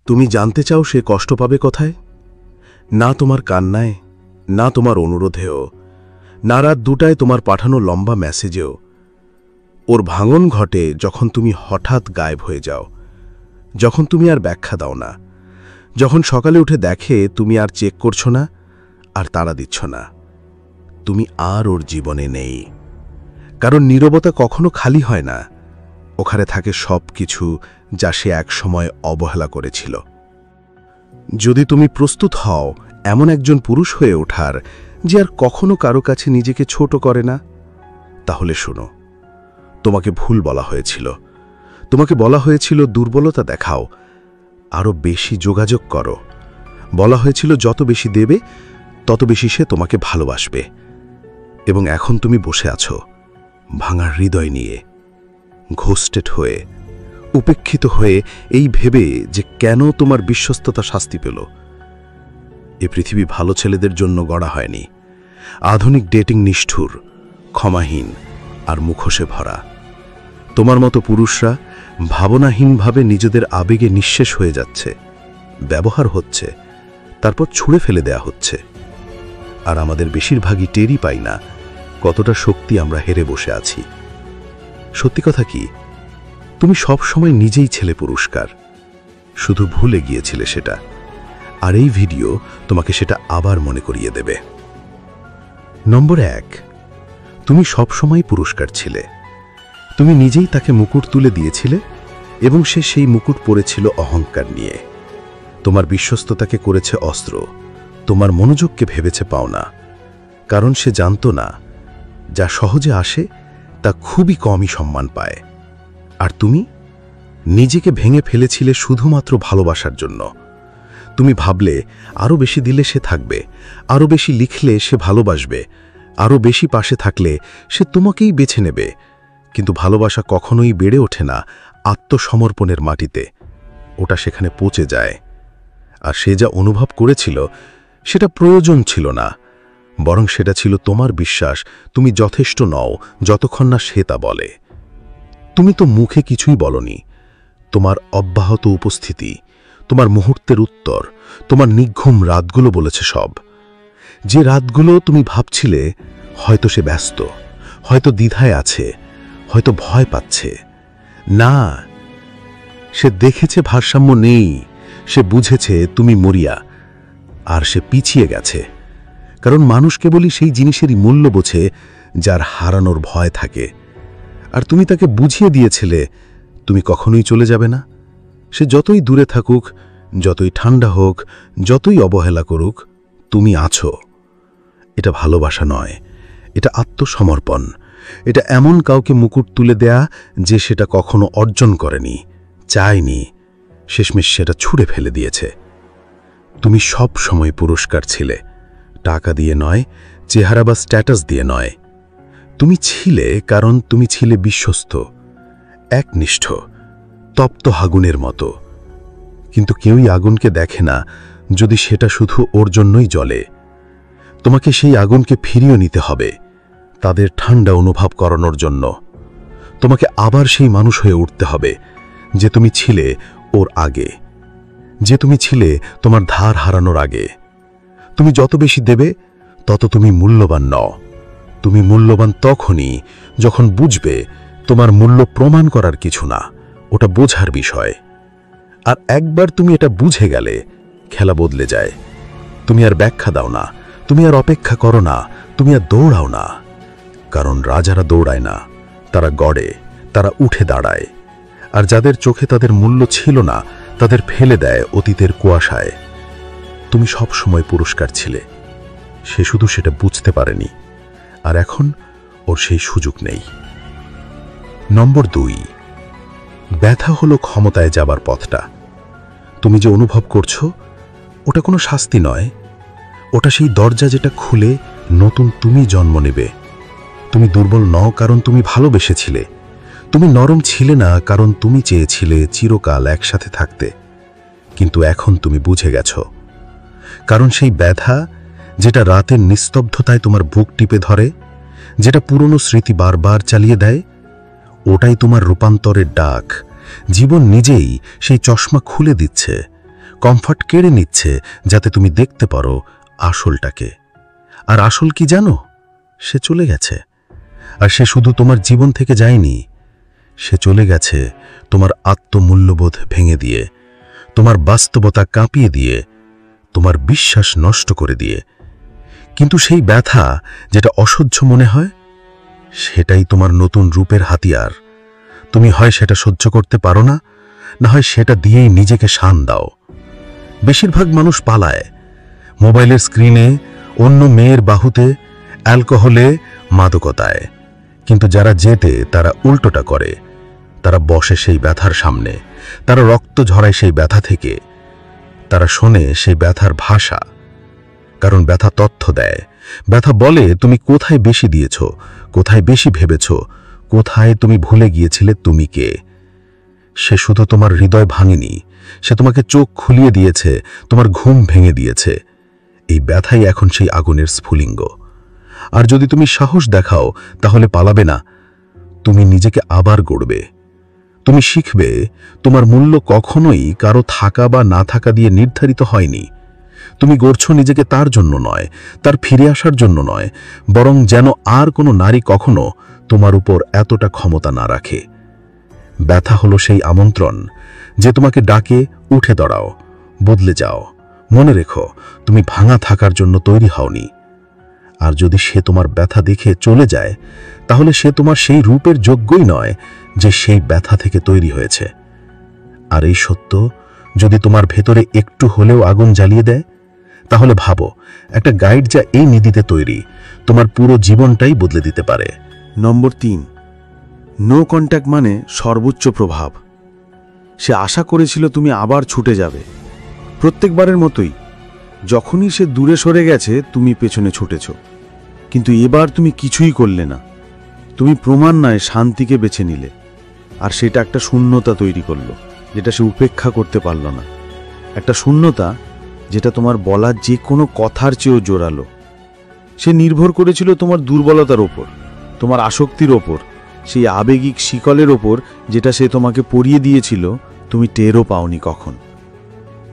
তুমি জানতে চাও সে কষ্ট পাবে কোথায়? না তোমার কান্নায়, না তোমার অনুরোধেও, না রাত 2টায় তোমার পাঠানো লম্বা মেসেজেও। ওর ভাঙন ঘটে যখন তুমি হঠাৎ গায়েব হয়ে যাও, যখন তুমি আর ব্যাখ্যা দাও না, যখন সকালে উঠে দেখে তুমি আর চেক করছো না, আর তাড়া দিচ্ছ না। তুমি আর ওর জীবনে নেই। কারণ নীরবতা কখনো খালি হয় না, ওখানে থাকে সব কিছু যা সে একসময় অবহেলা করেছিল। যদি তুমি প্রস্তুত হও এমন একজন পুরুষ হয়ে ওঠার যে আর কখনো কারো কাছে নিজেকে ছোট করে না, তাহলে শোনো, তোমাকে ভুল বলা হয়েছিল। তোমাকে বলা হয়েছিল দুর্বলতা দেখাও, আরো বেশি যোগাযোগ করো। বলা হয়েছিল যত বেশি দেবে তত বেশি সে তোমাকে ভালোবাসবে। এবং এখন তুমি বসে আছো ভাঙা হৃদয় নিয়ে, ঘোস্টেড হয়ে, উপেক্ষিত হয়ে, এই ভেবে যে কেন তোমার বিশ্বস্ততা শাস্তি পেল। এ পৃথিবী ভালো ছেলেদের জন্য গড়া হয়নি। আধুনিক ডেটিং নিষ্ঠুর, ক্ষমাহীন আর মুখোশে ভরা। তোমার মতো পুরুষরা ভাবনাহীনভাবে নিজেদের আবেগে নিঃশেষ হয়ে যাচ্ছে, ব্যবহার হচ্ছে, তারপর ছুঁড়ে ফেলে দেয়া হচ্ছে। আর আমাদের বেশিরভাগই টেরই পাই না কতটা শক্তি আমরা হেরে বসে আছি। সত্যি কথা কি, তুমি সব সময় নিজেই ছেলে পুরস্কার, শুধু ভুলে গিয়েছিলে সেটা। আর এই ভিডিও তোমাকে সেটা আবার মনে করিয়ে দেবে। নম্বর 1, তুমি সব সময় পুরস্কার ছিলে। তুমি নিজেই তাকে মুকুট তুলে দিয়েছিলে এবং সে সেই মুকুট পরেছিল অহংকার নিয়ে। তোমার বিশ্বস্ততাকে করেছে অস্ত্র, তোমার মনোযোগকে ভেবেছে পাওনা। কারণ সে জানত না যা সহজে আসে তা খুবই কমই সম্মান পায়। আর তুমি নিজেকে ভেঙে ফেলেছিলে শুধুমাত্র ভালোবাসার জন্য। তুমি ভাবলে আরও বেশি দিলে সে থাকবে, আরও বেশি লিখলে সে ভালোবাসবে, আরও বেশি পাশে থাকলে সে তোমাকেই বেছে নেবে। কিন্তু ভালোবাসা কখনোই বেড়ে ওঠে না আত্মসমর্পণের মাটিতে, ওটা সেখানে পচে যায়। আর সে যা অনুভব করেছিল সেটা প্রয়োজন ছিল না, বরং সেটা ছিল তোমার বিশ্বাস তুমি যথেষ্ট নও যতক্ষণ না সে তা বলে। তুমি তো মুখে কিছুই বলনি, তোমার অব্যাহত উপস্থিতি, তোমার মুহূর্তের উত্তর, তোমার নিঘুম রাতগুলো বলেছে সব। যে রাতগুলো তুমি ভাবছিলে হয়তো সে ব্যস্ত, হয়তো দ্বিধায় আছে, হয়তো ভয় পাচ্ছে, না, সে দেখেছে ভারসাম্য নেই, সে বুঝেছে তুমি মরিয়া, আর সে পিছিয়ে গেছে। কারণ মানুষ কেবলই সেই জিনিসেরই মূল্য বোঝে যার হারানোর ভয় থাকে। আর তুমি তাকে বুঝিয়ে দিয়েছিলে তুমি কখনোই চলে যাবে না। সে যতই দূরে থাকুক, যতই ঠান্ডা হোক, যতই অবহেলা করুক, তুমি আছো। এটা ভালোবাসা নয়, এটা আত্মসমর্পণ। এটা এমন কাউকে মুকুট তুলে দেয়া যে সেটা কখনো অর্জন করেনি, চায়নি, শেষমেশ সেটা ছুঁড়ে ফেলে দিয়েছে। তুমি সব সময় পুরস্কার ছিলে, টাকা দিয়ে নয়, চেহারা বা স্ট্যাটাস দিয়ে নয়। তুমি ছিলে কারণ তুমি ছিলে বিশ্বস্ত, একনিষ্ঠ, তপ্ত আগুনের মতো। কিন্তু কেউই আগুনকে দেখে না যদি সেটা শুধু ওর জন্যই জ্বলে। তোমাকে সেই আগুনকে ফিরিয়ে নিতে হবে, তাদের ঠান্ডা অনুভব করানোর জন্য। তোমাকে আবার সেই মানুষ হয়ে উঠতে হবে যে তুমি ছিলে ওর আগে, যে তুমি ছিলে তোমার ধার হারানোর আগে। তুমি যত বেশি দেবে তত তুমি মূল্যবান নও। তুমি মূল্যবান তখনই যখন বুঝবে তোমার মূল্য প্রমাণ করার কিছু না, ওটা বোঝার বিষয়। আর একবার তুমি এটা বুঝে গেলে খেলা বদলে যায়। তুমি আর ব্যাখ্যা দাও না, তুমি আর অপেক্ষা করো না, তুমি আর দৌড়াও না। কারণ রাজারা দৌড়ায় না, তারা গড়ে, তারা উঠে দাঁড়ায়। আর যাদের চোখে তাদের মূল্য ছিল না তাদের ফেলে দেয় অতীতের কুয়াশায়। তুমি সব সময় পুরস্কার ছিলে, সে শুধু সেটা বুঝতে পারেনি। আর এখন ওর সেই সুযোগ নেই। নম্বর 2, ব্যথা হলো ক্ষমতায় যাবার পথটা। তুমি যে অনুভব করছো ওটা কোনো শাস্তি নয়, ওটা সেই দরজা যেটা খুলে নতুন তুমি জন্ম নেবে। তুমি দুর্বল নও কারণ তুমি ভালোবেসেছিলে, তুমি নরম ছিলে না কারণ তুমি চেয়েছিলে চিরকাল একসাথে থাকতে। কিন্তু এখন তুমি বুঝে গেছো, কারণ সেই ব্যথা যেটা রাতের নিস্তব্ধতায় তোমার বুক টিপে ধরে, যেটা পুরনো স্মৃতি বারবার চালিয়ে দেয়, ওটাই তোমার রূপান্তরের ডাক। জীবন নিজেই সেই চশমা খুলে দিচ্ছে, কমফর্ট কেড়ে নিচ্ছে যাতে তুমি দেখতে পারো আসলটাকে। আর আসল কি জানো? সে চলে গেছে। আর সে শুধু তোমার জীবন থেকে যায়নি, সে চলে গেছে তোমার আত্মমূল্যবোধ ভেঙে দিয়ে, তোমার বাস্তবতা কাঁপিয়ে দিয়ে, তোমার বিশ্বাস নষ্ট করে দিয়ে। কিন্তু সেই ব্যথা যেটা অসহ্য মনে হয়, সেটাই তোমার নতুন রূপের হাতিয়ার। তুমি হয় সেটা সহ্য করতে পারো না, না হয় সেটা দিয়েই নিজেকে শান দাও। বেশিরভাগ মানুষ পালায়, মোবাইলের স্ক্রিনে, অন্য মেয়ের বাহুতে, অ্যালকোহলে, মাদকতায়। কিন্তু যারা জেতে তারা উল্টোটা করে। তারা বসে সেই ব্যথার সামনে, তারা রক্ত ঝরায় সেই ব্যথা থেকে, তারা শোনে সেই ব্যথার ভাষা। কারণ ব্যথা তথ্য দেয়। ব্যথা বলে তুমি কোথায় বেশি দিয়েছ, কোথায় বেশি ভেবেছ, কোথায় তুমি ভুলে গিয়েছিলে তুমি কে। সে শুধু তোমার হৃদয় ভাঙেনি, সে তোমাকে চোখ খুলিয়ে দিয়েছে, তোমার ঘুম ভেঙে দিয়েছে। এই ব্যথাই এখন সেই আগুনের স্ফুলিঙ্গ। আর যদি তুমি সাহস দেখাও, তাহলে পালাবে না, তুমি নিজেকে আবার গড়বে। তুমি শিখবে তোমার মূল্য কখনোই কারো থাকা বা না থাকা দিয়ে নির্ধারিত হয়নি। তুমি গড়ছো নিজেকে তার জন্য নয়, তার ফিরে আসার জন্য নয়, বরং যেন আর কোনো নারী কখনো তোমার উপর এতটা ক্ষমতা না রাখে। ব্যথা হলো সেই আমন্ত্রণ যে তোমাকে ডাকে, উঠে দাঁড়াও, বদলে যাও। মনে রেখো, তুমি ভাঙা থাকার জন্য তৈরি হওনি। আর যদি সে তোমার ব্যথা দেখে চলে যায়, তাহলে সে তোমার সেই রূপের যোগ্যই নয় যে সেই ব্যথা থেকে তৈরি হয়েছে। আর এই সত্য যদি তোমার ভেতরে একটু হলেও আগুন জ্বালিয়ে দেয়, তাহলে ভাবো, একটা গাইড যা এই নীতিতে তৈরি, তোমার পুরো জীবনটাই বদলে দিতে পারে। নম্বর 3, নো কন্ট্যাক্ট মানে সর্বোচ্চ প্রভাব। সে আশা করেছিল তুমি আবার ছুটে যাবে, প্রত্যেকবারের মতোই। যখনই সে দূরে সরে গেছে, তুমি পেছনে ছুটেছ। কিন্তু এবার তুমি কিছুই করলে না। তুমি প্রমাণ নয়, শান্তিকে বেছে নিলে। আর সেটা একটা শূন্যতা তৈরি করলো, যেটা সে উপেক্ষা করতে পারল না। একটা শূন্যতা যেটা তোমার বলা যে কোনো কথার চেয়েও জোরালো। সে নির্ভর করেছিল তোমার দুর্বলতার ওপর, তোমার আসক্তির ওপর, সেই আবেগিক শিকলের ওপর যেটা সে তোমাকে পরিয়ে দিয়েছিল, তুমি টেরও পাওনি কখন।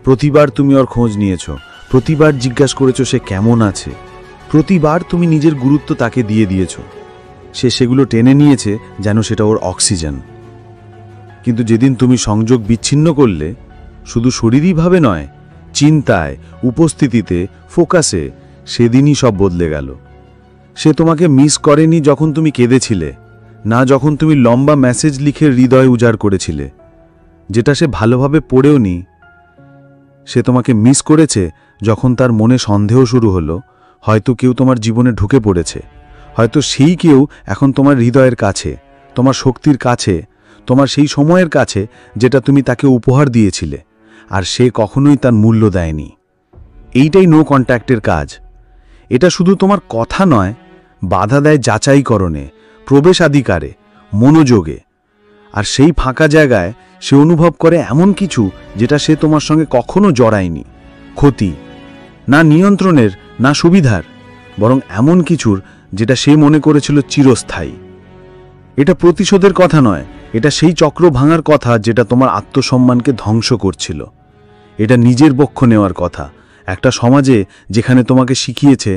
প্রতিবার তুমি ওর খোঁজ নিয়েছ, প্রতিবার জিজ্ঞাসা করেছ সে কেমন আছে, প্রতিবার তুমি নিজের গুরুত্ব তাকে দিয়ে দিয়েছ। সে সেগুলো টেনে নিয়েছে যেন সেটা ওর অক্সিজেন। কিন্তু যেদিন তুমি সংযোগ বিচ্ছিন্ন করলে, শুধু শরীরীভাবে নয়, চিন্তায়, উপস্থিতিতে, ফোকাসে, সেদিনই সব বদলে গেল। সে তোমাকে মিস করেনি যখন তুমি কেঁদেছিলে, না যখন তুমি লম্বা মেসেজ লিখে হৃদয় উজাড় করেছিলে, যেটা সে ভালোভাবে পড়েও নি। সে তোমাকে মিস করেছে যখন তার মনে সন্দেহ শুরু হলো, হয়তো কেউ তোমার জীবনে ঢুকে পড়েছে, হয়তো সেই কেউ এখন তোমার হৃদয়ের কাছে, তোমার শক্তির কাছে, তোমার সেই সময়ের কাছে যেটা তুমি তাকে উপহার দিয়েছিলে, আর সে কখনোই তার মূল্য দেয়নি। এইটাই নো কন্ট্যাক্টের কাজ। এটা শুধু তোমার কথা নয়, বাধা দেয় যাচাইকরণে, প্রবেশাধিকারে, মনোযোগে। আর সেই ফাঁকা জায়গায় সে অনুভব করে এমন কিছু যেটা সে তোমার সঙ্গে কখনো জড়ায়নি। ক্ষতি, না নিয়ন্ত্রণের, না সুবিধার, বরং এমন কিছুর যেটা সে মনে করেছিল চিরস্থায়ী। এটা প্রতিশোধের কথা নয়, এটা সেই চক্র ভাঙার কথা যেটা তোমার আত্মসম্মানকে ধ্বংস করছিল। এটা নিজের পক্ষ নেওয়ার কথা, একটা সমাজে যেখানে তোমাকে শিখিয়েছে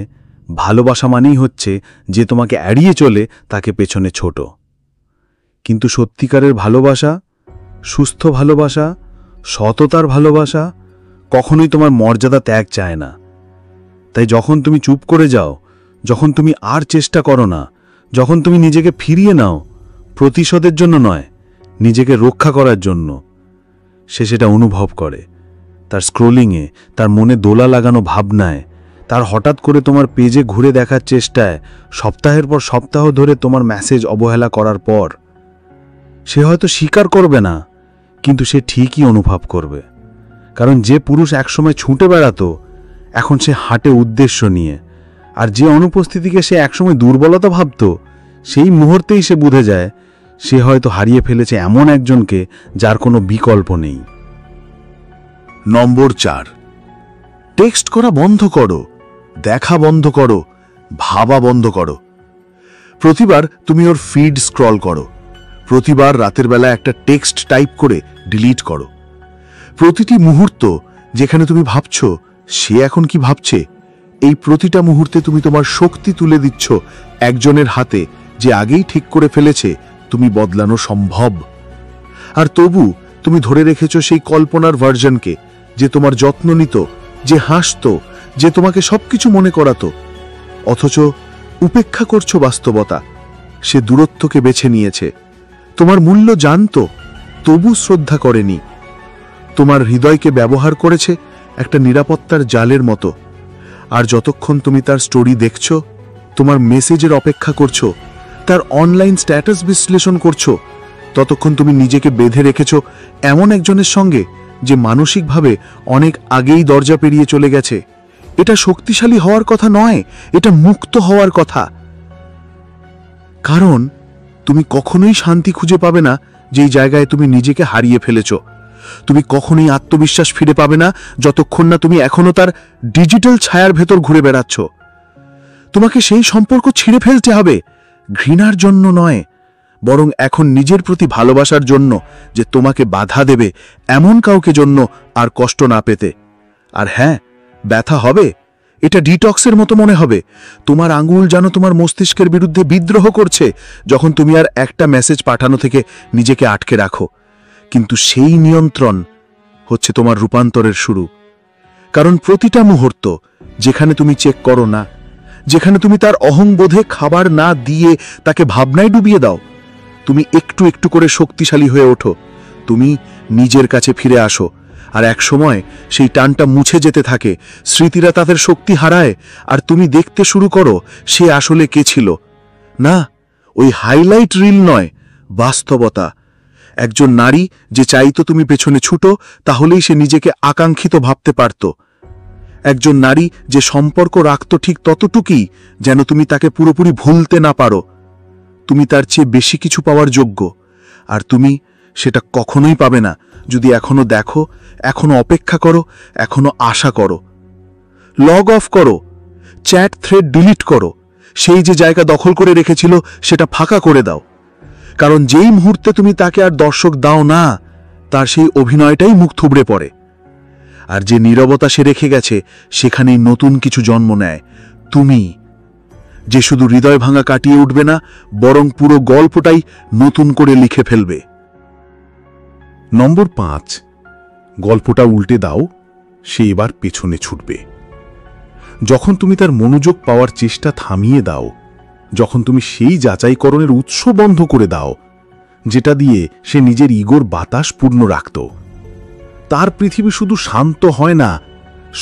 ভালোবাসা মানেই হচ্ছে যে তোমাকে এড়িয়ে চলে তাকে পেছনে ছোট। কিন্তু সত্যিকারের ভালোবাসা, সুস্থ ভালোবাসা, সততার ভালোবাসা কখনোই তোমার মর্যাদা ত্যাগ চায় না। তাই যখন তুমি চুপ করে যাও, যখন তুমি আর চেষ্টা করো না, যখন তুমি নিজেকে ফিরিয়ে নাও, প্রতিশোধের জন্য নয়, নিজেকে রক্ষা করার জন্য, সে সেটা অনুভব করে। তার স্ক্রোলিংয়ে, তার মনে দোলা লাগানো ভাবনায়, তার হঠাৎ করে তোমার পেজে ঘুরে দেখার চেষ্টায়, সপ্তাহের পর সপ্তাহ ধরে তোমার মেসেজ অবহেলা করার পর। সে হয়তো স্বীকার করবে না, কিন্তু সে ঠিকই অনুভব করবে। কারণ যে পুরুষ একসময় ছুটে বেড়াতো, এখন সে হাঁটে উদ্দেশ্য নিয়ে। আর যে অনুপস্থিতিকে সে একসময় দুর্বলতা ভাবত, সেই মুহূর্তেই সে বুঝে যায় সে হয়তো হারিয়ে ফেলেছে এমন একজনকে যার কোনো বিকল্প নেই। নম্বর 4, টেক্সট করা বন্ধ করো, দেখা বন্ধ করো, ভাবা বন্ধ করো। প্রতিবার তুমি ওর ফিড স্ক্রল করো, প্রতিবার রাতের বেলা একটা টেক্সট টাইপ করে ডিলিট করো। প্রতিটি মুহূর্ত যেখানে তুমি ভাবছ সে এখন কি ভাবছে, এই প্রতিটা মুহূর্তে তুমি তোমার শক্তি তুলে দিচ্ছ একজনের হাতে, যে আগেই ঠিক করে ফেলেছে তুমি বদলানো সম্ভব। আর তবু তুমি ধরে রেখেছ সেই কল্পনার ভার্জনকে, যে তোমার যত্ন নিত, যে হাসত, যে তোমাকে সবকিছু মনে করাতো। অথচ উপেক্ষা করছো বাস্তবতা। সে দূরত্বকে বেছে নিয়েছে, তোমার মূল্য জানতো, তবু শ্রদ্ধা করেনি। তোমার হৃদয়কে ব্যবহার করেছে একটা নিরাপত্তার জালের মতো। আর যতক্ষণ তুমি তার স্টোরি দেখছো, তোমার মেসেজের অপেক্ষা করছো, তার অনলাইন স্ট্যাটাস বিশ্লেষণ করছো, ততক্ষণ তুমি নিজেকে বেঁধে রেখেছ এমন একজনের সঙ্গে যে মানসিকভাবে অনেক আগেই দরজা পেরিয়ে চলে গেছে। এটা শক্তিশালী হওয়ার কথা নয়, এটা মুক্ত হওয়ার কথা। কারণ তুমি কখনোই শান্তি খুঁজে পাবে না যেই জায়গায় তুমি নিজেকে হারিয়ে ফেলেছ। তুমি কখনোই আত্মবিশ্বাস ফিরে পাবে না যতক্ষণ না তুমি এখনো তার ডিজিটাল ছায়ার ভেতর ঘুরে বেড়াচ্ছ। তোমাকে সেই সম্পর্ক ছিঁড়ে ফেলতে হবে, ঘৃণার জন্য নয়, বরং এখন নিজের প্রতি ভালোবাসার জন্য, যে তোমাকে বাধা দেবে এমন কাউকে জন্য আর কষ্ট না পেতে। আর হ্যাঁ, ব্যথা হবে, এটা ডিটক্সের মতো মনে হবে। তোমার আঙুল যেন তোমার মস্তিষ্কের বিরুদ্ধে বিদ্রোহ করছে যখন তুমি আর একটা মেসেজ পাঠানো থেকে নিজেকে আটকে রাখো। কিন্তু সেই নিয়ন্ত্রণ হচ্ছে তোমার রূপান্তরের শুরু। কারণ প্রতিটা মুহূর্ত যেখানে তুমি চেক করো না, যেখানে তুমি তার অহংবোধে খাবার না দিয়ে তাকে ভাবনায় ডুবিয়ে দাও, তুমি একটু একটু করে শক্তিশালী হয়ে ওঠো। তুমি নিজের কাছে ফিরে আসো। আর এক সময় সেই টানটা মুছে যেতে থাকে, স্মৃতিরা তাদের শক্তি হারায়, আর তুমি দেখতে শুরু করো সে আসলে কে ছিল। না, ওই হাইলাইট রিল নয়, বাস্তবতা। একজন নারী যে চাইতো তুমি পেছনে ছুটো, তাহলেই সে নিজেকে আকাঙ্ক্ষিত ভাবতে পারত। একজন নারী যে সম্পর্ক রাখত ঠিক ততটুকুই যেন তুমি তাকে পুরোপুরি ভুলতে না পারো। তুমি তার চেয়ে বেশি কিছু পাওয়ার যোগ্য, আর তুমি সেটা কখনোই পাবে না যদি এখনো দেখো, এখনো অপেক্ষা করো, এখনো আশা করো। লগ অফ করো, চ্যাট থ্রেড ডিলিট করো, সেই যে জায়গা দখল করে রেখেছিল সেটা ফাঁকা করে দাও। কারণ যেই মুহূর্তে তুমি তাকে আর দর্শক দাও না, তার সেই অভিনয়টাই মুখ থুবড়ে পড়ে। আর যে নীরবতা সে রেখে গেছে, সেখানেই নতুন কিছু জন্ম নেয়। তুমি, যে শুধু হৃদয় ভাঙা কাটিয়ে উঠবে না, বরং পুরো গল্পটাই নতুন করে লিখে ফেলবে। নম্বর 5, গল্পটা উল্টে দাও, সে এবার পেছনে ছুটবে। যখন তুমি তার মনোযোগ পাওয়ার চেষ্টা থামিয়ে দাও, যখন তুমি সেই যাচাইকরণের উৎস বন্ধ করে দাও যেটা দিয়ে সে নিজের ইগোর বাতাস পূর্ণ রাখত, তার পৃথিবী শুধু শান্ত হয় না,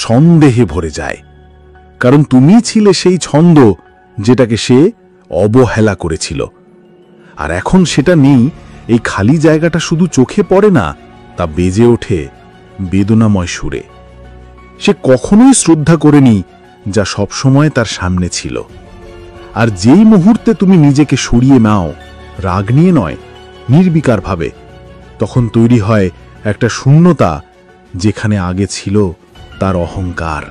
সন্দেহে ভরে যায়। কারণ তুমি ছিলে সেই ছন্দ যেটাকে সে অবহেলা করেছিল। আর এখন সেটা নেই। এই খালি জায়গাটা শুধু চোখে পড়ে না, তা বেজে ওঠে বেদনাময় সুরে। সে কখনোই শ্রদ্ধা করেনি যা সবসময় তার সামনে ছিল। আর যেই মুহূর্তে তুমি নিজেকে সরিয়ে নাও, রাগ নিয়ে নয়, নির্বিকারভাবে, তখন তৈরি হয় একটা শূন্যতা যেখানে আগে ছিল তার অহংকার।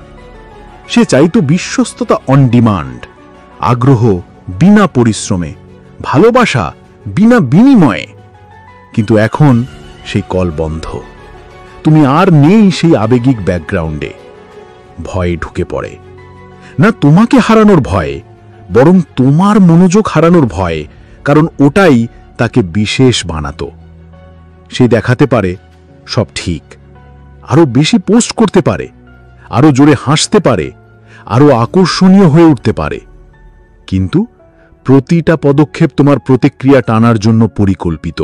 সে চাইতো বিশ্বস্ততা অন ডিমান্ড, আগ্রহ বিনা পরিশ্রমে, ভালোবাসা বিনা বিনিময়ে। কিন্তু এখন সেই কল বন্ধ। তুমি আর নেই সেই আবেগিক ব্যাকগ্রাউন্ডে। ভয়ে ঢুকে পড়ে, না তোমাকে হারানোর ভয়ে, বরং তোমার মনোযোগ হারানোর ভয়। কারণ ওটাই তাকে বিশেষ বানাতো। সে দেখাতে পারে সব ঠিক, আরো বেশি পোস্ট করতে পারে, আরো জোরে হাসতে পারে, আরো আকর্ষণীয় হয়ে উঠতে পারে। কিন্তু প্রতিটা পদক্ষেপ তোমার প্রতিক্রিয়া টানার জন্য পরিকল্পিত।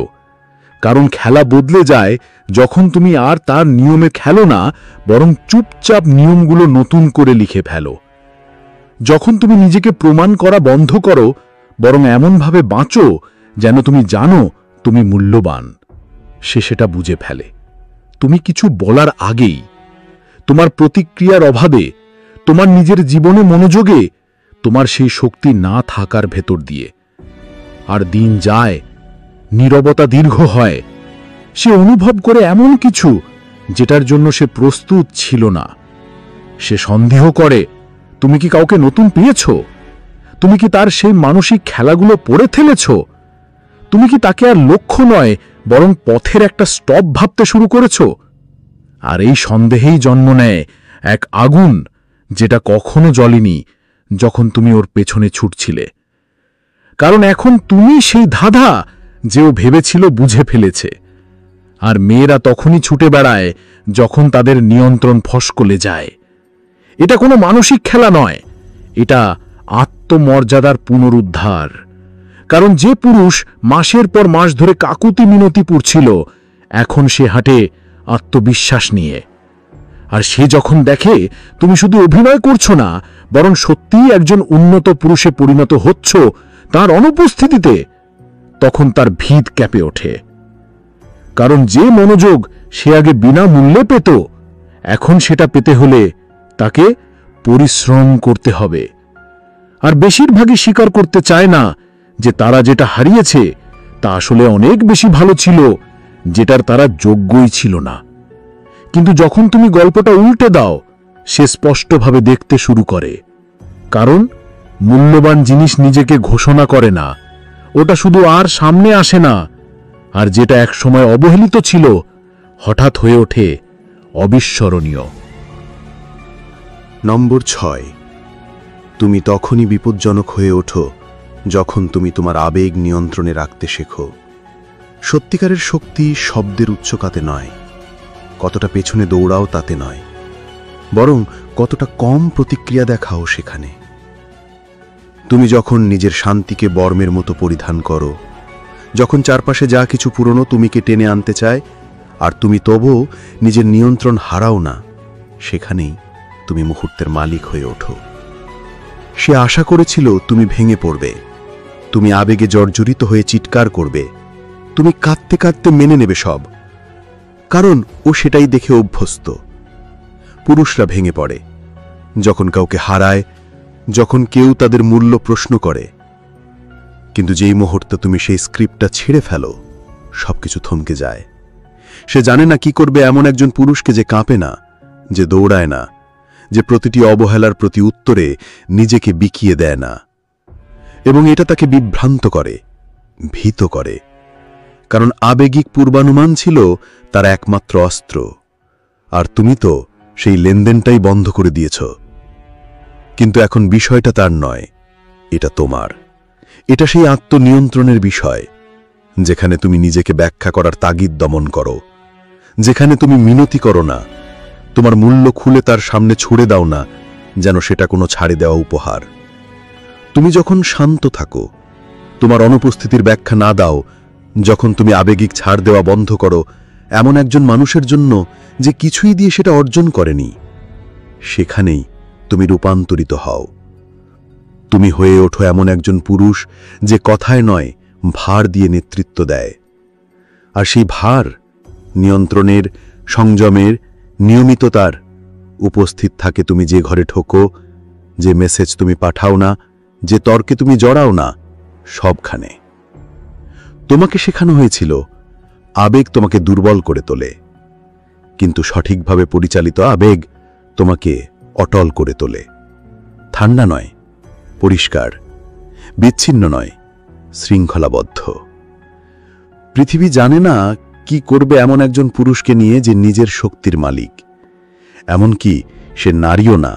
কারণ খেলা বদলে যায় যখন তুমি আর তার নিয়মে খেলো না, বরং চুপচাপ নিয়মগুলো নতুন করে লিখে ফেলো। যখন তুমি নিজেকে প্রমাণ করা বন্ধ করো, বরং এমনভাবে বাঁচো যেন তুমি জানো তুমি মূল্যবান, সে সেটা বুঝে ফেলে। তুমি কিছু বলার আগেই, তোমার প্রতিক্রিয়ার অভাবে, তোমার নিজের জীবনে মনোযোগে, তোমার সেই শক্তি না থাকার ভেতর দিয়ে। আর দিন যায়, নীরবতা দীর্ঘ হয়, সে অনুভব করে এমন কিছু যেটার জন্য সে প্রস্তুত ছিল না। সে সন্দেহ করে তুমি কি কাউকে নতুন পেয়েছ? তুমি কি তার সেই মানসিক খেলাগুলো পড়ে ফেলেছ? তুমি কি তাকে আর লক্ষ্য নয় বরং পথের একটা স্টপ ভাবতে শুরু করেছ? আর এই সন্দেহেই জন্ম নেয় এক আগুন, যেটা কখনো জ্বলেনি যখন তুমি ওর পেছনে ছুটছিলে। কারণ এখন তুমি সেই ধাঁধা যে ও ভেবেছিল বুঝে ফেলেছে। আর মেয়েরা তখনই ছুটে বেড়ায় যখন তাদের নিয়ন্ত্রণ ফসকলে যায়। এটা কোনো মানসিক খেলা নয়, এটা আত্মমর্যাদার পুনরুদ্ধার। কারণ যে পুরুষ মাসের পর মাস ধরে কাকুতি মিনতি পড়ছিল, এখন সে হাঁটে আত্মবিশ্বাস নিয়ে। আর সে যখন দেখে তুমি শুধু অভিনয় করছো না, বরং সত্যিই একজন উন্নত পুরুষে পরিণত হচ্ছ তার অনুপস্থিতিতে, তখন তার ভিত ক্যাপে ওঠে। কারণ যে মনোযোগ সে আগে বিনা মূল্যে পেত, এখন সেটা পেতে হলে তাকে পরিশ্রম করতে হবে। আর বেশিরভাগই স্বীকার করতে চায় না যে তারা যেটা হারিয়েছে তা আসলে অনেক বেশি ভালো ছিল, যেটার তারা যোগ্যই ছিল না। কিন্তু যখন তুমি গল্পটা উল্টে দাও, সে স্পষ্টভাবে দেখতে শুরু করে। কারণ মূল্যবান জিনিস নিজেকে ঘোষণা করে না, ওটা শুধু আর সামনে আসে না। আর যেটা একসময় অবহেলিত ছিল, হঠাৎ হয়ে ওঠে অবিস্মরণীয়। নম্বর 6, তুমি তখনই বিপজ্জনক হয়ে ওঠো যখন তুমি তোমার আবেগ নিয়ন্ত্রণে রাখতে শেখো। সত্যিকারের শক্তি শব্দের উচ্চকাতে নয়, কতটা পেছনে দৌড়াও তাতে নয়, বরং কতটা কম প্রতিক্রিয়া দেখাও সেখানে। তুমি যখন নিজের শান্তিকে বর্মের মতো পরিধান করো, যখন চারপাশে যা কিছু পুরনো তুমিকে টেনে আনতে চায়, আর তুমি তবুও নিজের নিয়ন্ত্রণ হারাও না, সেখানেই তুমি মুহূর্তের মালিক হয়ে ওঠো। সে আশা করেছিল তুমি ভেঙে পড়বে, তুমি আবেগে জর্জরিত হয়ে চিৎকার করবে, তুমি কাঁদতে কাঁদতে মেনে নেবে সব, কারণ ও সেটাই দেখে অভ্যস্ত। পুরুষরা ভেঙে পড়ে যখন কাউকে হারায়, যখন কেউ তাদের মূল্য প্রশ্ন করে। কিন্তু যেই মুহূর্তে তুমি সেই স্ক্রিপ্টটা ছেড়ে ফেলো, সবকিছু থমকে যায়। সে জানে না কি করবে এমন একজন পুরুষকে যে কাঁপে না, যে দৌড়ায় না, যে প্রতিটি অবহেলার প্রতি উত্তরে নিজেকে বিকিয়ে দেয় না। এবং এটা তাকে বিভ্রান্ত করে, ভীত করে, কারণ আবেগিক পূর্বানুমান ছিল তার একমাত্র অস্ত্র। আর তুমি তো সেই লেনদেনটাই বন্ধ করে দিয়েছ। কিন্তু এখন বিষয়টা তার নয়, এটা তোমার। এটা সেই আত্মনিয়ন্ত্রণের বিষয়, যেখানে তুমি নিজেকে ব্যাখ্যা করার তাগিদ দমন করো, যেখানে তুমি মিনতি করো না, তোমার মূল্য খুলে তার সামনে ছুড়ে দাও না যেন সেটা কোনো ছাড়ে দেওয়া উপহার। তুমি যখন শান্ত থাকো, তোমার অনুপস্থিতির ব্যাখ্যা না দাও, যখন তুমি আবেগিক ছাড় দেওয়া বন্ধ করো এমন একজন মানুষের জন্য যে কিছুই দিয়ে সেটা অর্জন করেনি, সেখানেই তুমি রূপান্তরিত হও। তুমি হয়ে ওঠো এমন একজন পুরুষ যে কথায় নয়, ভার দিয়ে নেতৃত্ব দেয়। আর সেই ভার নিয়ন্ত্রণের, সংযমের, নিয়মিততার উপস্থিত থাকে তুমি যে ঘরে ঠোকো, যে মেসেজ তুমি পাঠাও না, যে তর্কে তুমি জড়াও না, সবখানে। তোমাকে শেখানো হয়েছিল আবেগ তোমাকে দুর্বল করে তোলে, কিন্তু সঠিকভাবে পরিচালিত আবেগ তোমাকে অটল করে তোলে। ঠান্ডা নয়, পরিষ্কার; বিচ্ছিন্ন নয়, শৃঙ্খলাবদ্ধ। পৃথিবী জানে না কি করবে এমন একজন পুরুষকে নিয়ে যে নিজের শক্তির মালিক। এমনকি সে নারীও না,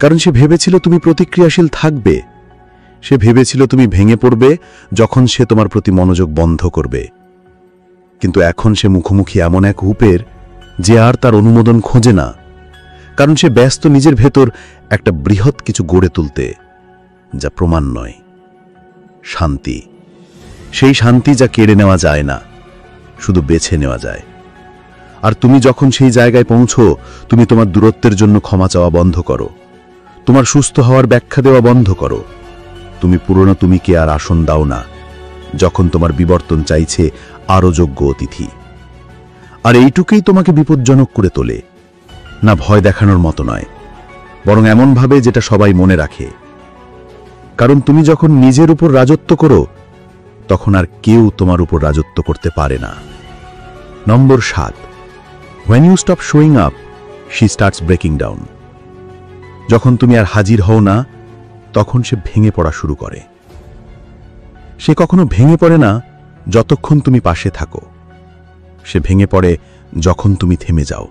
কারণ সে ভেবেছিল তুমি প্রতিক্রিয়াশীল থাকবে। সে ভেবেছিল তুমি ভেঙে পড়বে যখন সে তোমার প্রতি মনোযোগ বন্ধ করবে। কিন্তু এখন সে মুখোমুখি এমন এক রূপের যে আর তার অনুমোদন খোঁজে না, কারণ সে ব্যস্ত নিজের ভেতর একটা বৃহৎ কিছু গড়ে তুলতে, যা প্রমাণ নয়, শান্তি। সেই শান্তি যা কেড়ে নেওয়া যায় না, শুধু বেছে নেওয়া যায়। আর তুমি যখন সেই জায়গায় পৌঁছো, তুমি তোমার দূরত্বের জন্য ক্ষমা চাওয়া বন্ধ করো, তোমার সুস্থ হওয়ার ব্যাখ্যা দেওয়া বন্ধ করো। তুমি পুরনো তুমিকে আর আসন দাও না যখন তোমার বিবর্তন চাইছে আরও যোগ্য অতিথি। আর এইটুকুই তোমাকে বিপজ্জনক করে তোলে, না ভয় দেখানোর মতো নয়, বরং এমনভাবে যেটা সবাই মনে রাখে। কারণ তুমি যখন নিজের উপর রাজত্ব করো, তখন আর কেউ তোমার উপর রাজত্ব করতে পারে না। নম্বর 7, when you stop showing up, she starts breaking down. যখন তুমি আর হাজির হও না, তখন সে ভেঙে পড়া শুরু করে। সে কখনো ভেঙে পড়ে না যতক্ষণ তুমি পাশে থাকো, সে ভেঙে পড়ে যখন তুমি থেমে যাও।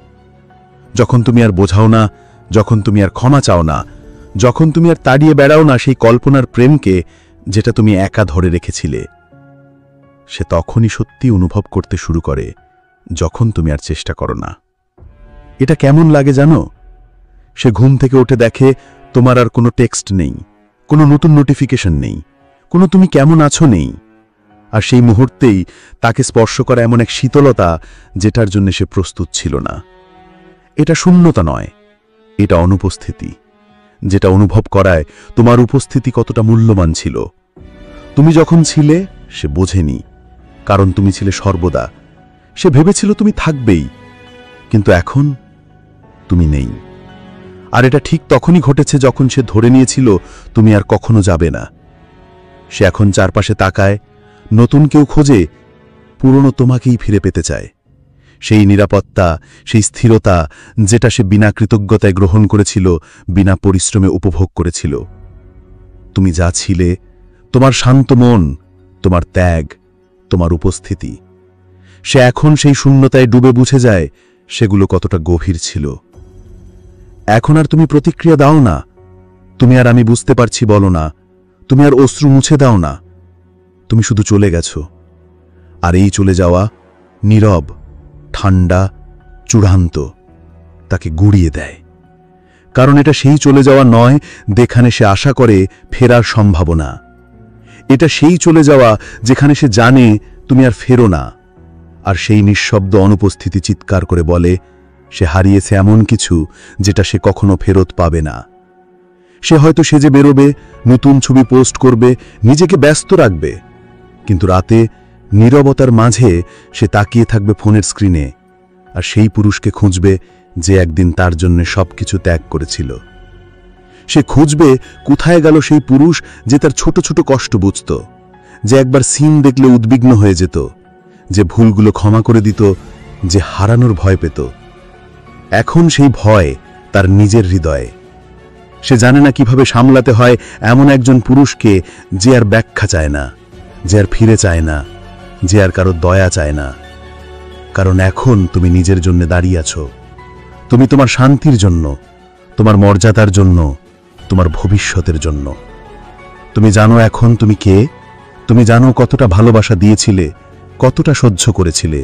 যখন তুমি আর বোঝাও না, যখন তুমি আর ক্ষমা চাও না, যখন তুমি আর তাড়িয়ে বেড়াও না সেই কল্পনার প্রেমকে যেটা তুমি একা ধরে রেখেছিলে। সে তখনই সত্যি অনুভব করতে শুরু করে যখন তুমি আর চেষ্টা করো না। এটা কেমন লাগে জানো? সে ঘুম থেকে উঠে দেখে তোমার আর কোনো টেক্সট নেই, কোনো নতুন নোটিফিকেশন নেই, কোনো তুমি কেমন আছো নেই। আর সেই মুহূর্তেই তাকে স্পর্শ করা এমন এক শীতলতা যেটার জন্য সে প্রস্তুত ছিল না। এটা শূন্যতা নয়, এটা অনুপস্থিতি, যেটা অনুভব করায় তোমার উপস্থিতি কতটা মূল্যবান ছিল। তুমি যখন ছিলে সে বোঝেনি, কারণ তুমি ছিলে সর্বদা। সে ভেবেছিল তুমি থাকবেই, কিন্তু এখন তুমি নেই। আর এটা ঠিক তখনই ঘটেছে যখন সে ধরে নিয়েছিল তুমি আর কখনো যাবে না। সে এখন চারপাশে তাকায়, নতুন কেউ খোঁজে, পুরনো তোমাকেই ফিরে পেতে চায়। সেই নিরাপত্তা, সেই স্থিরতা যেটা সে বিনা কৃতজ্ঞতায় গ্রহণ করেছিল, বিনা পরিশ্রমে উপভোগ করেছিল। তুমি যা ছিলে, তোমার শান্ত মন, তোমার ত্যাগ, তোমার উপস্থিতি, সে এখন সেই শূন্যতায় ডুবে বুঝে যায় সেগুলো কতটা গভীর ছিল। এখন আর তুমি প্রতিক্রিয়া দাও না, তুমি আর আমি বুঝতে পারছি বলো না, তুমি আর অশ্রু মুছে দাও না। তুমি শুধু চলে গেছো। আর এই চলে যাওয়া নীরব, ঠান্ডা, চূড়ান্ত, তাকে গুড়িয়ে দেয়। কারণ এটা সেই চলে যাওয়া নয় যেখানে সে আশা করে ফেরার সম্ভাবনা। এটা সেই চলে যাওয়া যেখানে সে জানে তুমি আর ফেরো না। আর সেই নিঃশব্দ অনুপস্থিতি চিৎকার করে বলে সে হারিয়েছে এমন কিছু যেটা সে কখনো ফেরত পাবে না। সে হয়তো সেজে বেরোবে, নতুন ছবি পোস্ট করবে, নিজেকে ব্যস্ত রাখবে, কিন্তু রাতে নীরবতার মাঝে সে তাকিয়ে থাকবে ফোনের স্ক্রিনে আর সেই পুরুষকে খুঁজবে যে একদিন তার জন্য সবকিছু ত্যাগ করেছিল। সে খুঁজবে কোথায় গেল সেই পুরুষ যে তার ছোট ছোট কষ্ট বুঝত, যে একবার সিন দেখলে উদ্বিগ্ন হয়ে যেত, যে ভুলগুলো ক্ষমা করে দিত, যে হারানোর ভয় পেত। এখন সেই ভয় তার নিজের হৃদয়ে। সে জানে না কিভাবে সামলাতে হয় এমন একজন পুরুষকে যে আর ব্যাখ্যা চায় না, যে আর ফিরে চায় না, যে আর কারো দয়া চায় না। কারণ এখন তুমি নিজের জন্য দাঁড়িয়ে আছো। তুমি তোমার শান্তির জন্য, তোমার মর্যাদার জন্য, তোমার ভবিষ্যতের জন্য। তুমি জানো এখন তুমি কে, তুমি জানো কতটা ভালোবাসা দিয়েছিলে, কতটা সহ্য করেছিলে।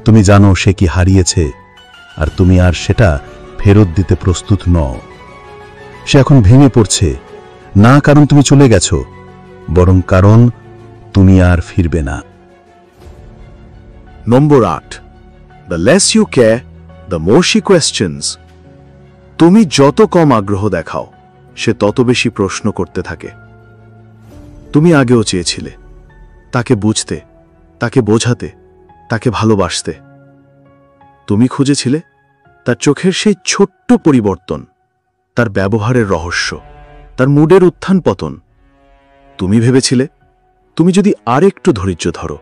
তুমি জানো সে কি হারিয়েছে, আর তুমি আর সেটা ফেরত দিতে প্রস্তুত নও। সে এখন ভেঙে পড়ছে, না কারণ তুমি চলে গেছো, বরং কারণ তুমি আর ফিরবে না। নম্বর 8, the less you care the more she questions. তুমি যত কম আগ্রহ দেখাও সে তত বেশি প্রশ্ন করতে থাকে। তুমি আগেও চেয়েছিলে তাকে বুঝতে, তাকে বোঝাতে, তাকে ভালোবাসতে। তুমি খুঁজেছিলে তার চোখের সেই ছোট্ট পরিবর্তন, তার ব্যবহারের রহস্য, তার মুডের উত্থান পতন। তুমি ভেবেছিলে তুমি যদি আরেকটু ধৈর্য ধরো,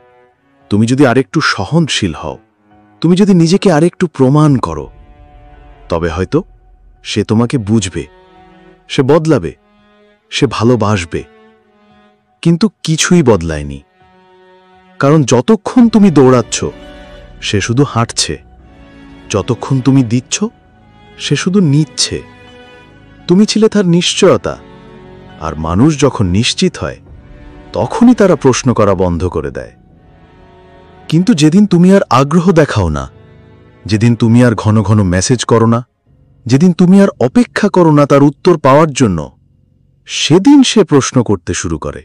তুমি যদি আরেকটু সহনশীল হও, তুমি যদি নিজেকে আরেকটু প্রমাণ করো, তবে হয়তো সে তোমাকে বুঝবে, সে বদলাবে, সে ভালোবাসবে। কিন্তু কিছুই বদলায়নি। কারণ যতক্ষণ তুমি দৌড়াচ্ছ সে শুধু হাঁটছে, যতক্ষণ তুমি দিচ্ছ সে শুধু নিচ্ছে। তুমি ছিলে তার নিশ্চয়তা, আর মানুষ যখন নিশ্চিত হয় তখনই তারা প্রশ্ন করা বন্ধ করে দেয়। কিন্তু যেদিন তুমি আর আগ্রহ দেখাও না, যেদিন তুমি আর ঘন ঘন মেসেজ করো না, যেদিন তুমি আর অপেক্ষা করো না তার উত্তর পাওয়ার জন্য, সেদিন সে প্রশ্ন করতে শুরু করে,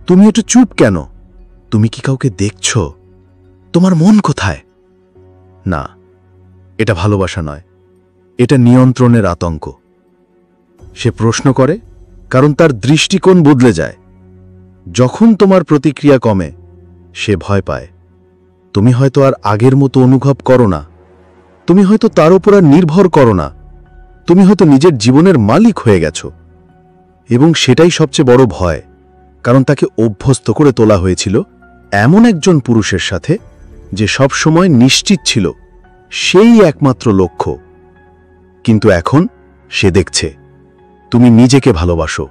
তুমি একটু চুপ কেন? তুমি কি কাউকে দেখছ? তোমার মন কোথায়? না, এটা ভালোবাসা নয়, এটা নিয়ন্ত্রণের আতঙ্ক। সে প্রশ্ন করে কারণ তার দৃষ্টিকোণ বদলে যায়। যখন তোমার প্রতিক্রিয়া কমে সে ভয় পায়। তুমি হয়তো আর আগের মতো অনুভব করো না, তুমি হয়তো তার উপর আর নির্ভর করো না, তুমি হয়তো নিজের জীবনের মালিক হয়ে গেছো। এবং সেটাই সবচেয়ে বড় ভয়, কারণ তাকে অভ্যস্ত করে তোলা হয়েছিল এমন একজন পুরুষের সাথে যে সব সময় নিশ্চিত ছিল সেই একমাত্র লক্ষ্য। কিন্তু এখন সে দেখছে তুমি নিজেকে ভালোবাসো,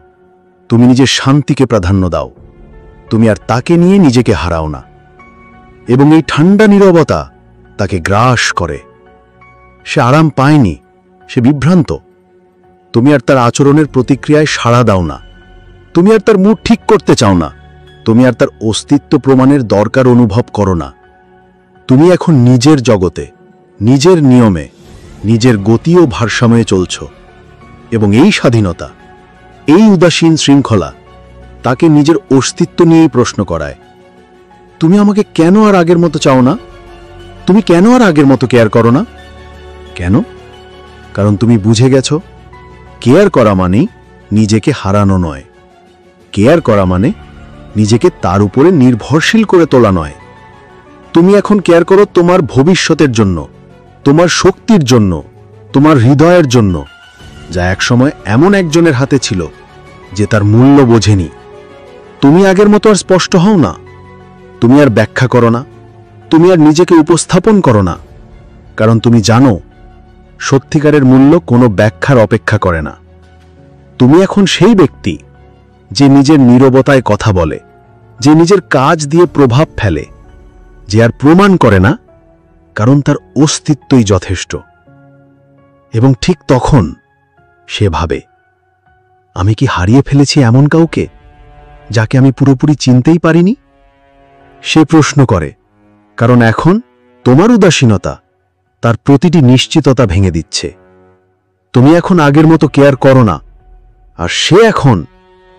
তুমি নিজের শান্তিকে প্রাধান্য দাও, তুমি আর তাকে নিয়ে নিজেকে হারাও না। এবং এই ঠান্ডা নীরবতা তাকে গ্রাস করে। সে আরাম পায়নি, সে বিভ্রান্ত। তুমি আর তার আচরণের প্রতিক্রিয়ায় সাড়া দাও না, তুমি আর তার মুড ঠিক করতে চাও না, তুমি আর তার অস্তিত্ব প্রমাণের দরকার অনুভব করো না। তুমি এখন নিজের জগতে, নিজের নিয়মে, নিজের গতি ও ভারসাম্যে চলছ। এবং এই স্বাধীনতা, এই উদাসীন শৃঙ্খলা তাকে নিজের অস্তিত্ব নিয়েই প্রশ্ন করায়। তুমি আমাকে কেন আর আগের মতো চাও না? তুমি কেন আর আগের মতো কেয়ার করো না? কেন? কারণ তুমি বুঝে গেছো, কেয়ার করা মানেই নিজেকে হারানো নয়। কেয়ার করা মানে নিজেকে তার উপরে নির্ভরশীল করে তোলা নয়। তুমি এখন কেয়ার করো তোমার ভবিষ্যতের জন্য, তোমার শক্তির জন্য, তোমার হৃদয়ের জন্য, যা একসময় এমন একজনের হাতে ছিল যে তার মূল্য বোঝেনি। তুমি আগের মতো আর স্পষ্ট হও না, তুমি আর ব্যাখ্যা করো না, তুমি আর নিজেকে উপস্থাপন করো না, কারণ তুমি জানো সত্যিকারের মূল্য কোনো ব্যাখ্যার অপেক্ষা করে না। তুমি এখন সেই ব্যক্তি যে নিজের নীরবতায় কথা বলে, যে নিজের কাজ দিয়ে প্রভাব ফেলে, যে আর প্রমাণ করে না, কারণ তার অস্তিত্বই যথেষ্ট। এবং ঠিক তখন সে ভাবে, আমি কি হারিয়ে ফেলেছি এমন কাউকে যাকে আমি পুরোপুরি চিনতেই পারিনি? সে প্রশ্ন করে, কারণ এখন তোমার উদাসীনতা তার প্রতিটি নিশ্চিততা ভেঙে দিচ্ছে। তুমি এখন আগের মতো কেয়ার করো না, আর সে এখন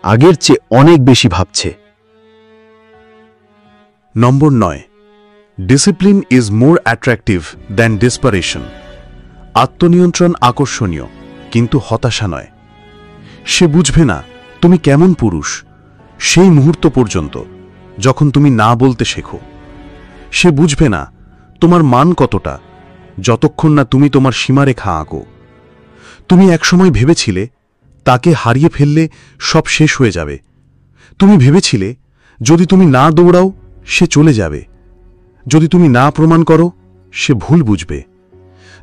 আগের চেয়ে অনেক বেশি ভাবছে। Number 9, discipline is more attractive than desperation. আত্মনিয়ন্ত্রণ আকর্ষণীয়, কিন্তু হতাশা নয়। সে বুঝবে না তুমি কেমন পুরুষ সেই মুহূর্ত পর্যন্ত যখন তুমি না বলতে শেখো। সে বুঝবে না তোমার মান কতটা যতক্ষণ না তুমি তোমার সীমারেখা আঁকো। তুমি একসময় ভেবেছিলে তাকে হারিয়ে ফেললে সব শেষ হয়ে যাবে। তুমি ভেবেছিলে যদি তুমি না দৌড়াও সে চলে যাবে, যদি তুমি না প্রমাণ করো সে ভুল বুঝবে,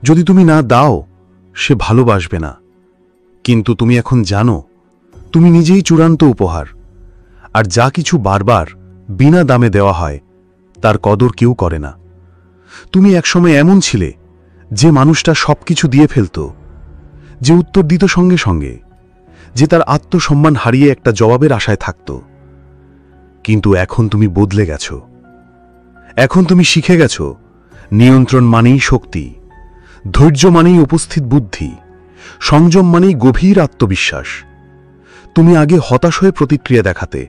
যদি তুমি না দাও সে ভালোবাসবে না। কিন্তু তুমি এখন জানো তুমি নিজেই চূড়ান্ত উপহার, আর যা কিছু বারবার বিনা দামে দেওয়া হয় তার কদর কেউ করে না। তুমি একসময় এমন ছিলে যে মানুষটা সবকিছু দিয়ে ফেলত, যে উত্তর দিত সঙ্গে সঙ্গে, যে তার আত্মসম্মান হারিয়ে একটা জবাবের আশায় থাকত। কিন্তু এখন তুমি বদলে গেছ। এখন তুমি শিখে গেছ নিয়ন্ত্রণ মানেই শক্তি, ধৈর্য মানেই উপস্থিত বুদ্ধি, সংযম মানেই গভীর আত্মবিশ্বাস। তুমি আগে হতাশ হয়ে প্রতিক্রিয়া দেখাতে,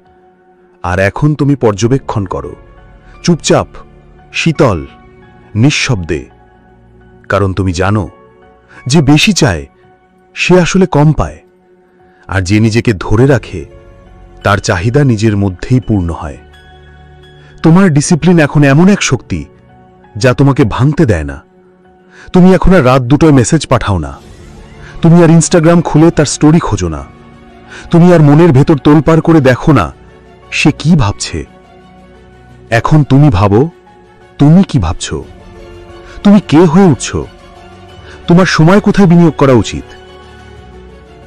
আর এখন তুমি পর্যবেক্ষণ করো, চুপচাপ, শীতল, নিঃশব্দে। কারণ তুমি জানো যে বেশি চায় সে আসলে কম পায়, আর যে নিজেকে ধরে রাখে তার চাহিদা নিজের মধ্যেই পূর্ণ হয়। তোমার ডিসিপ্লিন এখন এমন এক শক্তি যা তোমাকে ভাঙতে দেয় না। তুমি এখন আর রাত 2টায় মেসেজ পাঠাও না, তুমি আর ইনস্টাগ্রাম খুলে তার স্টোরি খোঁজো না, তুমি আর মনের ভেতর তোলপাড় করে দেখো না সে কি ভাবছে। এখন তুমি ভাবো তুমি কি ভাবছ, তুমি কে হয়ে উঠছ, তোমার সময় কোথায় বিনিয়োগ করা উচিত।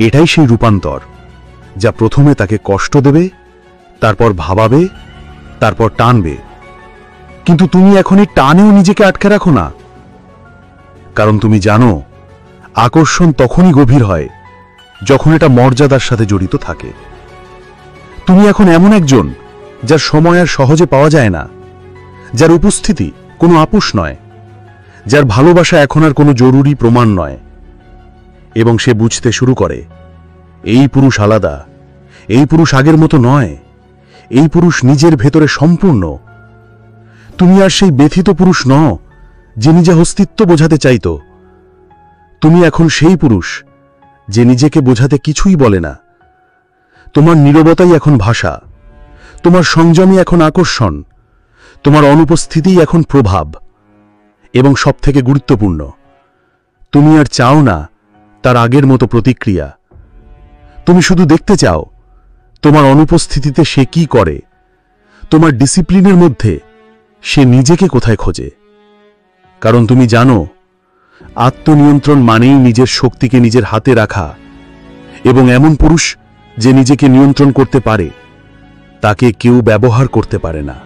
এটাই সেই রূপান্তর যা প্রথমে তাকে কষ্ট দেবে, তারপর ভাবাবে, তারপর টানবে। কিন্তু তুমি এখন এই টানেও নিজেকে আটকে রাখো না, কারণ তুমি জানো আকর্ষণ তখনই গভীর হয় যখন এটা মর্যাদার সাথে জড়িত থাকে। তুমি এখন এমন একজন যার সময় আর সহজে পাওয়া যায় না, যার উপস্থিতি কোনো আপোষ নয়, যার ভালোবাসা এখন আর কোনো জরুরি প্রমাণ নয়। এবং সে বুঝতে শুরু করে এই পুরুষ আলাদা, এই পুরুষ আগের মতো নয়, এই পুরুষ নিজের ভেতরে সম্পূর্ণ। তুমি আর সেই ব্যথিত পুরুষ নও যে নিজে অস্তিত্ব বোঝাতে চাইত। তুমি এখন সেই পুরুষ যে নিজেকে বোঝাতে কিছুই বলে না। তোমার নীরবতাই এখন ভাষা, তোমার সংযমই এখন আকর্ষণ, তোমার অনুপস্থিতিই এখন প্রভাব। এবং সবথেকে গুরুত্বপূর্ণ, তুমি আর চাও না তার আগের মতো প্রতিক্রিয়া। তুমি শুধু দেখতে চাও তোমার অনুপস্থিতিতে সে কি করে, তোমার ডিসিপ্লিনের মধ্যে সে নিজেকে কোথায় খোঁজে। কারণ তুমি জানো আত্মনিয়ন্ত্রণ মানেই নিজের শক্তিকে নিজের হাতে রাখা, এবং এমন পুরুষ যে নিজেকে নিয়ন্ত্রণ করতে পারে তাকে কেউ ব্যবহার করতে পারে না।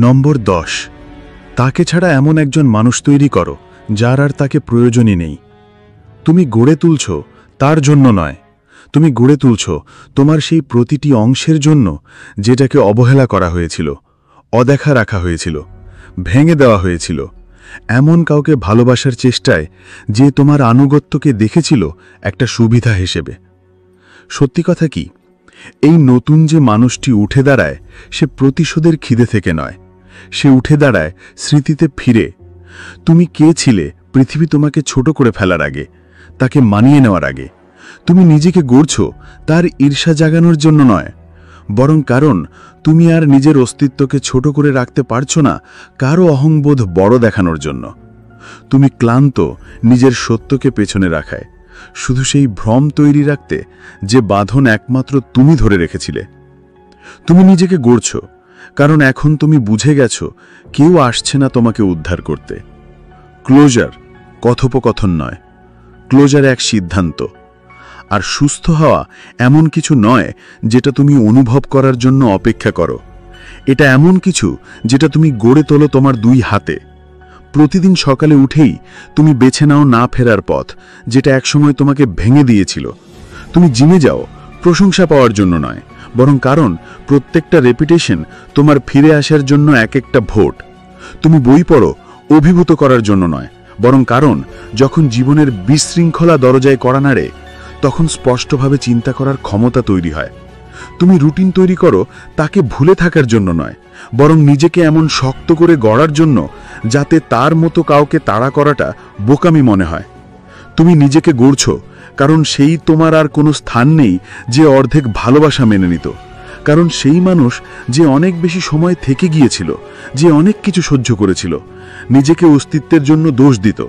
নম্বর 10, তাকে ছাড়া এমন একজন মানুষ তৈরি করো যার আর তাকে প্রয়োজনই নেই। তুমি গড়ে তুলছ তার জন্য নয়, তুমি গড়ে তুলছ তোমার সেই প্রতিটি অংশের জন্য যেটাকে অবহেলা করা হয়েছিল, অদেখা রাখা হয়েছিল, ভেঙে দেওয়া হয়েছিল, এমন কাউকে ভালোবাসার চেষ্টায় যে তোমার আনুগত্যকে দেখেছিল একটা সুবিধা হিসেবে। সত্যি কথা কি, এই নতুন যে মানুষটি উঠে দাঁড়ায় সে প্রতিশোধের খিদে থেকে নয়, সে উঠে দাঁড়ায় স্মৃতিতে ফিরে। তুমি কে ছিলে পৃথিবী তোমাকে ছোট করে ফেলার আগে, তাকে মানিয়ে নেওয়ার আগে? তুমি নিজেকে গড়ছ তার ঈর্ষা জাগানোর জন্য নয়, বরং কারণ তুমি আর নিজের অস্তিত্বকে ছোট করে রাখতে পারছ না কারো অহংবোধ বড় দেখানোর জন্য। তুমি ক্লান্ত নিজের সত্যকে পেছনে রাখায়, শুধু সেই ভ্রম তৈরি রাখতে যে বাঁধন একমাত্র তুমি ধরে রেখেছিলে। তুমি নিজেকে গড়ছ কারণ এখন তুমি বুঝে গেছো কেউ আসছে না তোমাকে উদ্ধার করতে। ক্লোজার কথোপকথন নয়, ক্লোজার এক সিদ্ধান্ত। আর সুস্থ হওয়া এমন কিছু নয় যেটা তুমি অনুভব করার জন্য অপেক্ষা করো, এটা এমন কিছু যেটা তুমি গড়ে তোলো তোমার দুই হাতে। প্রতিদিন সকালে উঠেই তুমি বেছে নাও না ফেরার পথ, যেটা একসময় তোমাকে ভেঙে দিয়েছিল। তুমি জিমে যাও প্রশংসা পাওয়ার জন্য নয়, বরং কারণ প্রত্যেকটা রেপিটেশন তোমার ফিরে আসার জন্য এক একটা ভোট। তুমি বই পড়ো অভিভূত করার জন্য নয়, বরং কারণ যখন জীবনের বিশৃঙ্খলা দরজায় কড়া নাড়ে তখন স্পষ্টভাবে চিন্তা করার ক্ষমতা তৈরি হয়। তুমি রুটিন তৈরি করো তাকে ভুলে থাকার জন্য নয়, বরং নিজেকে এমন শক্ত করে গড়ার জন্য যাতে তার মতো কাউকে তাড়া করাটা বোকামি মনে হয়। তুমি নিজেকে গড়ছ কারণ সেই তোমার আর কোনো স্থান নেই যে অর্ধেক ভালোবাসা মেনে নিত, কারণ সেই মানুষ যে অনেক বেশি সময় থেকে গিয়েছিল, যে অনেক কিছু সহ্য করেছিল, নিজেকে অস্তিত্বের জন্য দোষ দিত।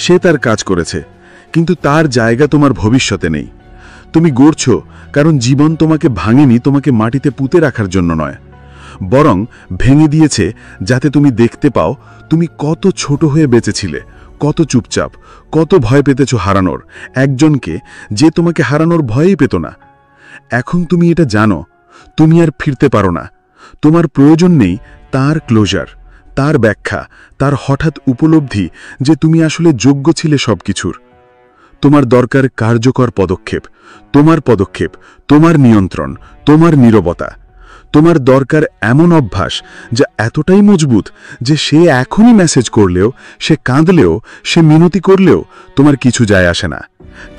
সে তার কাজ করেছে, কিন্তু তার জায়গা তোমার ভবিষ্যতে নেই। তুমি গড়ছ কারণ জীবন তোমাকে ভাঙেনি তোমাকে মাটিতে পুঁতে রাখার জন্য নয়, বরং ভেঙে দিয়েছে যাতে তুমি দেখতে পাও তুমি কত ছোট হয়ে বেঁচেছিলে, কত চুপচাপ, কত ভয় পেতেছ হারানোর একজনকে যে তোমাকে হারানোর ভয়ই পেত না। এখন তুমি এটা জানো, তুমি আর ফিরতে পারো না। তোমার প্রয়োজন নেই তার ক্লোজার, তার ব্যাখ্যা, তার হঠাৎ উপলব্ধি যে তুমি আসলে যোগ্য ছিলে সবকিছুর। তোমার দরকার কার্যকর পদক্ষেপ, তোমার নিয়ন্ত্রণ, তোমার নীরবতা। তোমার দরকার এমন অভ্যাস যা এতটাই মজবুত যে সে এখনই মেসেজ করলেও, সে কাঁদলেও, সে মিনতি করলেও তোমার কিছু যায় আসে না,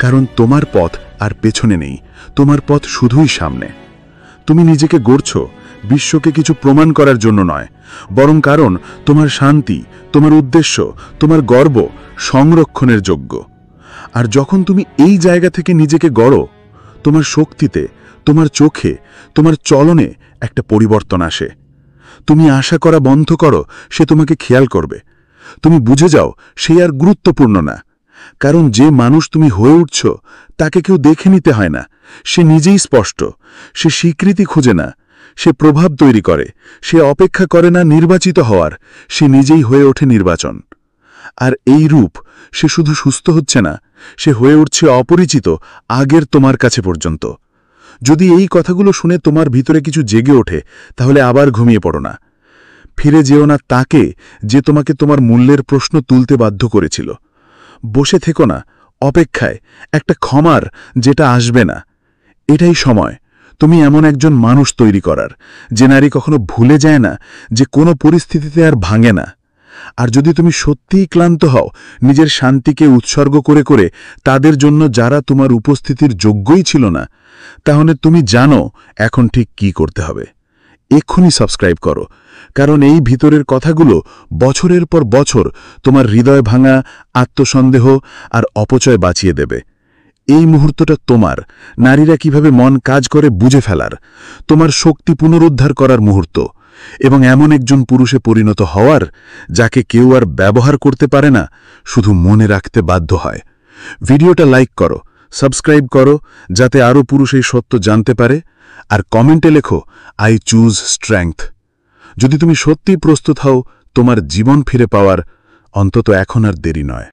কারণ তোমার পথ আর পেছনে নেই, তোমার পথ শুধুই সামনে। তুমি নিজেকে গড়ছ বিশ্বকে কিছু প্রমাণ করার জন্য নয়, বরং কারণ তোমার শান্তি, তোমার উদ্দেশ্য, তোমার গর্ব সংরক্ষণের যোগ্য। আর যখন তুমি এই জায়গা থেকে নিজেকে গড়ো, তোমার শক্তিতে, তোমার চোখে, তোমার চলনে একটা পরিবর্তন আসে। তুমি আশা করা বন্ধ করো সে তোমাকে খেয়াল করবে। তুমি বুঝে যাও সে আর গুরুত্বপূর্ণ না, কারণ যে মানুষ তুমি হয়ে উঠছ তাকে কেউ দেখে নিতে হয় না। সে নিজেই স্পষ্ট, সে স্বীকৃতি খোঁজে না, সে প্রভাব তৈরি করে, সে অপেক্ষা করে না নির্বাচিত হওয়ার, সে নিজেই হয়ে ওঠে নির্বাচন। আর এই রূপ সে শুধু সুস্থ হচ্ছে না, সে হয়ে উঠছে অপরিচিত আগের তোমার কাছে পর্যন্ত। যদি এই কথাগুলো শুনে তোমার ভিতরে কিছু জেগে ওঠে, তাহলে আবার ঘুমিয়ে পড়ো না। ফিরে যেও না তাকে যে তোমাকে তোমার মূল্যের প্রশ্ন তুলতে বাধ্য করেছিল। বসে থেকো না অপেক্ষায় একটা ক্ষমার যেটা আসবে না। এটাই সময় তুমি এমন একজন মানুষ তৈরি করার, যে নারী কখনো ভুলে যায় না, যে কোনো পরিস্থিতিতে আর ভাঙে না। আর যদি তুমি সত্যিই ক্লান্ত হও নিজের শান্তিকে উৎসর্গ করে করে তাদের জন্য যারা তোমার উপস্থিতির যোগ্যই ছিল না, তাহলে তুমি জানো এখন ঠিক কি করতে হবে। এক্ষুনি সাবস্ক্রাইব করো, কারণ এই ভিতরের কথাগুলো বছরের পর বছর তোমার হৃদয় ভাঙা, আত্মসন্দেহ আর অপচয় বাঁচিয়ে দেবে। এই মুহূর্তটা তোমার, নারীরা কিভাবে মন কাজ করে বুঝে ফেলার, তোমার শক্তি পুনরুদ্ধার করার মুহূর্ত, এবং এমন একজন পুরুষে পরিণত হওয়ার যাকে কেউ আর ব্যবহার করতে পারে না, শুধু মনে রাখতে বাধ্য হয়। ভিডিওটা লাইক করো, সাবস্ক্রাইব করো, যাতে আরও পুরুষ এই সত্য জানতে পারে। আর কমেন্টে লেখো আই চুজ স্ট্রেংথ। যদি তুমি সত্যিই প্রস্তুত হও তোমার জীবন ফিরে পাওয়ার, অন্তত এখন আর দেরি নয়।